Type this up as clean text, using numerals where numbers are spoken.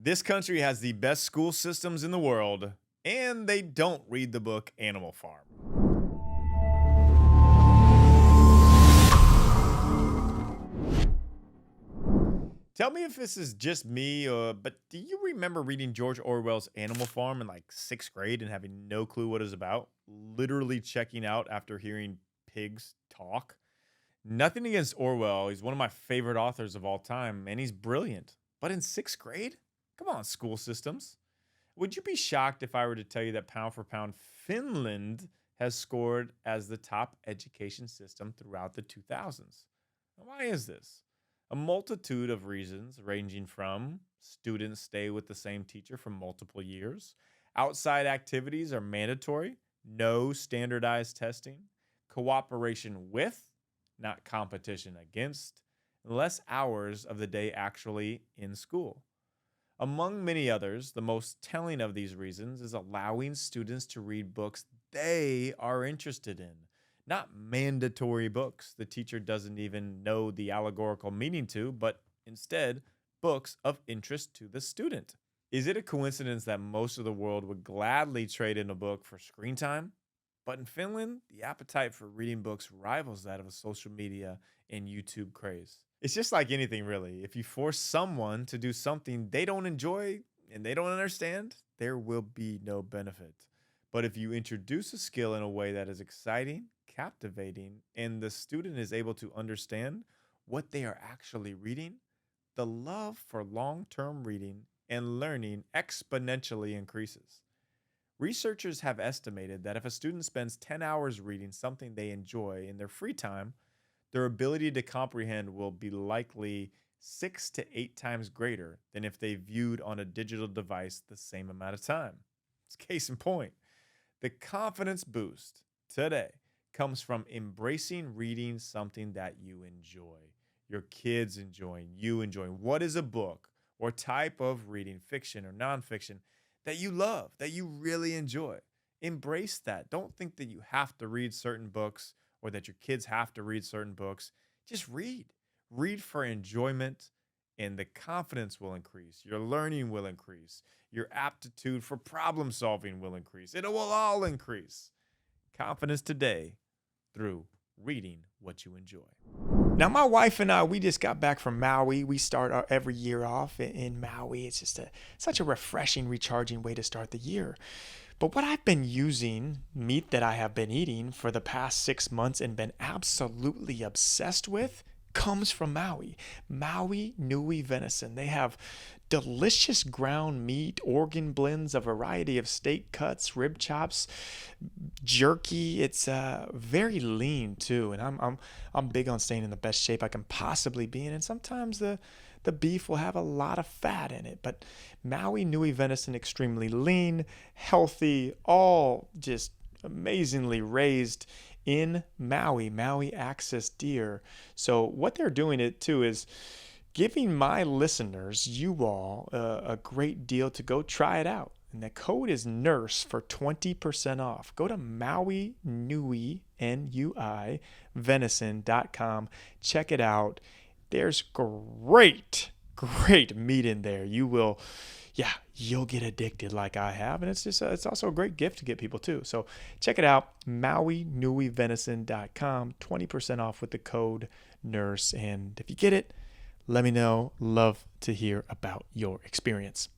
This country has the best school systems in the world, and they don't read the book Animal Farm. Tell me if this is just me, but do you remember reading George Orwell's Animal Farm in like sixth grade and having no clue what it was about? Literally checking out after hearing pigs talk? Nothing against Orwell. He's one of my favorite authors of all time, and he's brilliant. But in sixth grade? Come on, school systems. Would you be shocked if I were to tell you that pound for pound, Finland has scored as the top education system throughout the 2000s? Why is this? A multitude of reasons, ranging from students stay with the same teacher for multiple years, outside activities are mandatory, no standardized testing, cooperation with, not competition against, less hours of the day actually in school. Among many others, the most telling of these reasons is allowing students to read books they are interested in, not mandatory books the teacher doesn't even know the allegorical meaning to, but instead, books of interest to the student. Is it a coincidence that most of the world would gladly trade in a book for screen time? But in Finland, the appetite for reading books rivals that of a social media and YouTube craze. It's just like anything, really. If you force someone to do something they don't enjoy and they don't understand, there will be no benefit. But if you introduce a skill in a way that is exciting, captivating, and the student is able to understand what they are actually reading, the love for long term reading and learning exponentially increases. Researchers have estimated that if a student spends 10 hours reading something they enjoy in their free time, their ability to comprehend will be likely 6 to 8 times greater than if they viewed on a digital device the same amount of time. It's case in point. The confidence boost today comes from embracing reading something that you enjoy, your kids enjoying, you enjoying. What is a book or type of reading, fiction or nonfiction, that you love, that you really enjoy? Embrace that. Don't think that you have to read certain books or that your kids have to read certain books. Just read. Read for enjoyment, and the confidence will increase. Your learning will increase. Your aptitude for problem solving will increase. It will all increase. Confidence today through reading what you enjoy. Now, my wife and I, we just got back from Maui. We start our every year off in Maui. It's just such a refreshing, recharging way to start the year. But what I've been using, meat that I have been eating for the past 6 months and been absolutely obsessed with, comes from Maui. Maui Nui venison. They have delicious ground meat, organ blends, a variety of steak cuts, rib chops, jerky. It's very lean too, and I'm big on staying in the best shape I can possibly be in. And sometimes the beef will have a lot of fat in it, but Maui Nui venison, extremely lean, healthy, all just amazingly raised in Maui access deer. So what they're doing it too is giving my listeners, you all, a great deal to go try it out. And the code is NURSE for 20% off. Go to Maui Nui, Nui, venison.com. Check it out. There's great meat in there. You'll get addicted like I have. And it's also a great gift to get people too. So check it out, MauiNuiVenison.com, 20% off with the code NURSE. And if you get it, let me know. Love to hear about your experience.